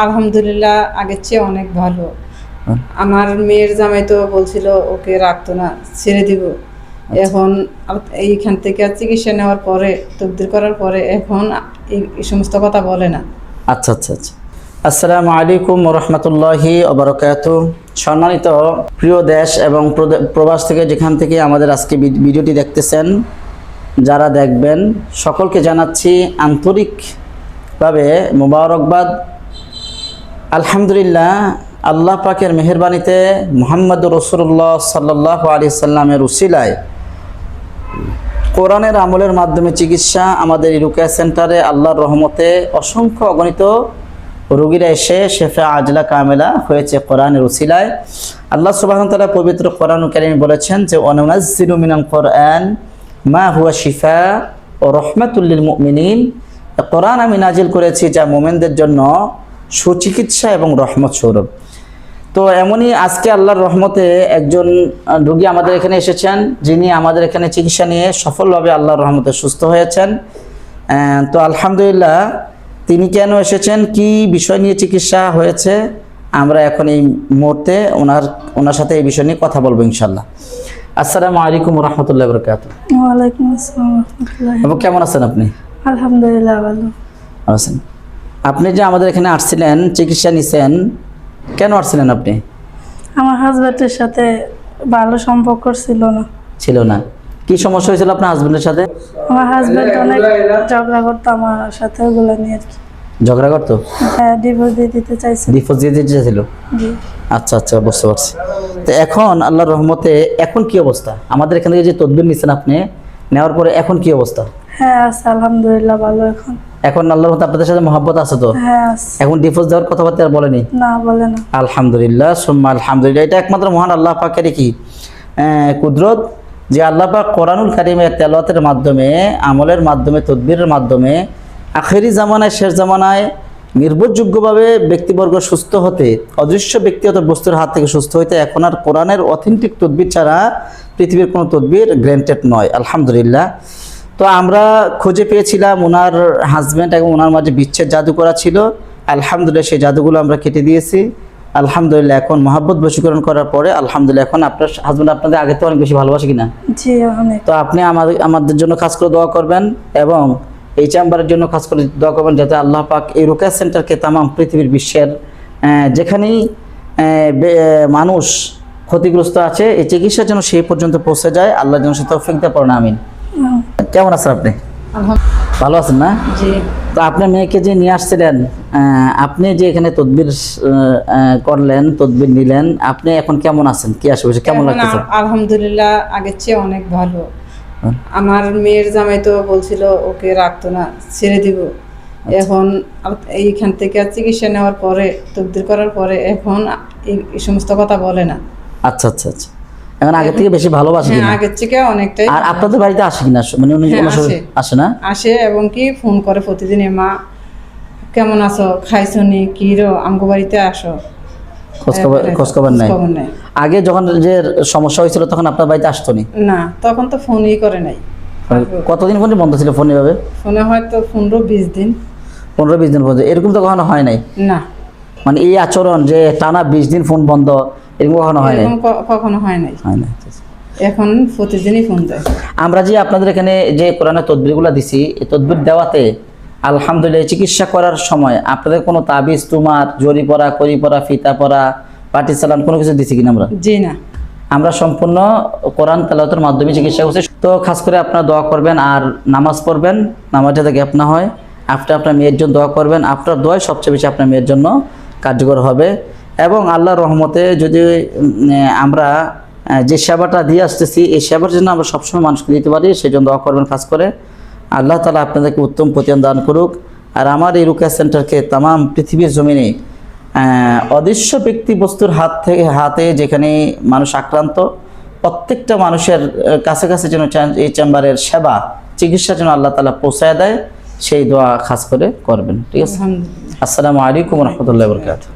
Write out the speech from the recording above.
আলহামদুলিল্লাহ আগের চেয়ে অনেক ভালো। আমার মেয়ের জামাই তো বলছিল ওকে রাখতো না, ছেড়ে দিব। এখন এইখান থেকে চিকিৎসা নেওয়ার পরে, তকদির করার পরে এখন এই সমস্ত কথা বলে না। আচ্ছা আচ্ছা আচ্ছা। আসসালামু আলাইকুম ওয়া রাহমাতুল্লাহি ওয়া বারাকাতুহু। সম্মানিত প্রিয় দেশ এবং প্রবাস থেকে যেখান থেকে আমাদের আজকে ভিডিওটি দেখতেছেন, যারা দেখবেন সকলকে জানাচ্ছি আন্তরিকভাবে মোবারকবাদ। আলহামদুলিল্লাহ, আল্লাহ পাকের মেহেরবানিতে মুহাম্মদুর রাসূলুল্লাহ সাল্লাল্লাহু আলাইহি সাল্লামের উসিলায় কোরআনের আমলের মাধ্যমে চিকিৎসা আমাদের এই রুকিয়া সেন্টারে আল্লাহর রহমতে অসংখ্য অগণিত রোগীরা এসে শেফা আজলা কামেলা হয়েছে কোরআনের উসিলায়। আল্লাহ সুবহানাহু ওয়া তাআলা পবিত্র কোরআনুল কারীমে বলেছেন যে ওয়ানুনাজ্জিলু মিনাল কোরআন মা হুয়া শিফা ও রাহমাতুল লিল মুমিনিন। কোরআন আমি নাজিল করেছি যা মুমিনদের জন্য সুচিকিৎসা এবং রহমত স্বরূপ। তো এমনই আজকে আল্লাহর রহমতে একজন রোগী আমাদের এখানে এসেছেন, যিনি আমাদের এখানে চিকিৎসা নিয়ে সফলভাবে আল্লাহর রহমতে সুস্থ হয়েছেন। তো আলহামদুলিল্লাহ, তিনি কেন এসেছেন, কি বিষয় নিয়ে চিকিৎসা হয়েছে, আমরা এখন এই মুহূর্তে ওনার সাথে এই বিষয় নিয়ে কথা বলবো ইনশাল্লাহ। আসসালামু আলাইকুম ওয়া রাহমাতুল্লাহি ওয়া বারাকাতুহু। ওয়া আলাইকুম আসসালাম ওয়া রাহমাতুল্লাহি। আপু কেমন আছেন আপনি? আলহামদুলিল্লাহ ভালো আছেন। আপনি যে আমাদের এখানে আসছিলেন, চিকিৎসা নিছেন, কেন আসছিলেন আপনি? আমার হাজবেন্ডের সাথে ভালো সম্পর্ক ছিল না। কি সমস্যা হয়েছিল আপনার হাজবেন্ডের সাথে? আমার হাজবেন্ড অনেক ঝগড়া করতো আমার সাথে, ওগুলো নিয়ে আর কি। ঝগড়া করতো? হ্যাঁ, ডিভোর্স দিয়ে দিতে চাইছে। ডিভোর্স দিয়ে দিতে চাইছিল? জি। আচ্ছা আচ্ছা, বুঝতে পারছি। তো এখন আল্লাহর রহমতে এখন কি অবস্থা? আমাদের এখান থেকে যে তদবির নিছেন আপনি, নেওয়ার পরে এখন কি অবস্থা? হ্যাঁ আছে, আলহামদুলিল্লাহ ভালো। এখন আল্লাহর রহমতে আপনাদের সাথে মহব্বত আছে তো? হ্যাঁ আছে। এখন ডিভোর্স দেওয়ার কথাবার্তা আর বলেনি? না, বলে না। আলহামদুলিল্লাহ সুম্মা আলহামদুলিল্লাহ। এটা একমাত্র মহান আল্লাহ পাকের কি কুদরত, যে আল্লাহ পাক কোরআনুল কারীমের তেলাওয়াতের মাধ্যমে, আমলের মাধ্যমে, তদবিরের মাধ্যমে আখেরি জামানায়, শেষ জামানায় নির্ভরযোগ্যভাবে ব্যক্তিবর্গ সুস্থ হতে, অদৃশ্য ব্যক্তিগত বস্তুর হাত থেকে সুস্থ হইতে এখন আর কোরআনের অথেন্টিক তদবির ছাড়া পৃথিবীর কোনো তদবির গ্র্যান্টেড নয়। আলহামদুলিল্লাহ। তো আমরা খুঁজে পেয়েছিলাম ওনার হাজব্যান্ড এবং ওনার মাঝে বিচ্ছেদ জাদু করা ছিল। আলহামদুলিল্লাহ, সেই জাদুগুলো আমরা কেটে দিয়েছি। আলহামদুলিল্লাহ, এখন মহব্বত বশীকরণ করার পরে আলহামদুলিল্লাহ এখন আপনার হাজব্যান্ড আপনাদের আগে তো অনেক বেশি ভালোবাসে কিনা? জি, অনেক। তো আপনি আমাদের জন্য খাস করে দোয়া করবেন এবং এই চেম্বারের জন্য খাস করে দোয়া করবেন, যাতে আল্লাহ পাক এই রুকিয়া সেন্টারকে তামাম পৃথিবীর বিশ্বের যেখানেই মানুষ ক্ষতিগ্রস্ত আছে, এই চিকিৎসার জন্য সেই পর্যন্ত পৌঁছে যায়। আল্লাহ যেন সে তৌফিক দেয়, পড়েন আমিন। কেমন আছেন আপনি? ভালো আছেন না? জি। তো আপনার মেয়েকে যে নিয়ে আসছিলেন, আপনি যে এখানে তদবির করলেন, তদবির নিলেন, আপনি এখন কেমন আছেন? কি আসবে, কেমন লাগতেছে? আলহামদুলিল্লাহ আগের চেয়ে অনেক ভালো। আমার মেয়ের জামাই তো বলছিল ওকে রাখতো না, ছেড়ে দিব। এখন এইখান থেকে চিকিৎসা নেওয়ার পরে, তকদির করার পরে এখন এই সমস্ত কথা বলে না। আচ্ছা আচ্ছা আচ্ছা। এখন আগের থেকে বেশি ভালোবাসে কিনা? আগের থেকে অনেকটাই। আর আপনাদের বাড়িতে আসে কিনা? মানে উনি আসে না? আসে, এবং কি ফোন করে প্রতিদিন, মা কেমন আছো, খাইছো নি, কি রো, আমগো বাড়িতে আসো। খোঁজখবর নাই? আগে যখন যে সমস্যা হয়েছিল তখন আপনার বাড়িতে আসতো নি? না, তখন তো ফোনই করে নাই। কতদিন ফোনে বন্ধ ছিল? ফোন এভাবে ফোনে হয়তো 15-20 দিন। 15-20 দিন পর্যন্ত? এরকম তো কখনো হয় নাই না। মানে এই আচরণ যে টানা 20 দিন ফোন বন্ধ, এরকম কখনো হয় নাই? কখনো হয় নাই। এখন প্রতিদিনই ফোন দেয়। আমরা যে আপনাদের এখানে যে কোরআনের তদবিরগুলো দিছি, এই তদবির দেওয়াতে আলহামদুলিল্লাহ চিকিৎসা করার সময় আপনাদের কোনো তাবিজ, তুমার, জরি পরা, করি পরা, ফিতা পরা, পাটি চালান কোনো কিছু দিছি কিনা? আমরা জি না, আমরা সম্পূর্ণ কোরআন তেলাওয়াতের মাধ্যমে চিকিৎসা করছি। তো খাস করে আপনারা দোয়া করবেন আর নামাজ পড়বেন, নামাজ যাতে গ্যাপ না হয়। আপনার মেয়ের জন্য দোয়া করবেন, আপনার দোয়াই সবচেয়ে বেশি আপনার মেয়ের জন্য কার্যকর হবে। এবং আল্লাহর রহমতে যদি আমরা যে সেবাটা দিয়ে আসতেছি, এই সেবার জন্য আমরা সবসময় মানুষকে দিতে পারি, সেই জন্য দোয়া করবেন খাস করে। আল্লাহ তাআলা আপনাদেরকে উত্তম প্রতিদান দান করুক। আর আমার এই রুকিয়া সেন্টারকে তামাম পৃথিবীর জমিনে অদৃশ্য ব্যক্তি বস্তুর হাতে যেখানে মানুষ আক্রান্ত, প্রত্যেকটা মানুষের কাছে কাছে যেন এই চেম্বারের সেবা, চিকিৎসা যেন আল্লাহ তাআলা পৌঁছায় দেয়, সেই দোয়া খাস করে করবেন। ঠিক আছে? আসসালামু আলাইকুম ওয়া রাহমাতুল্লাহি ওয়া বারাকাতুহু।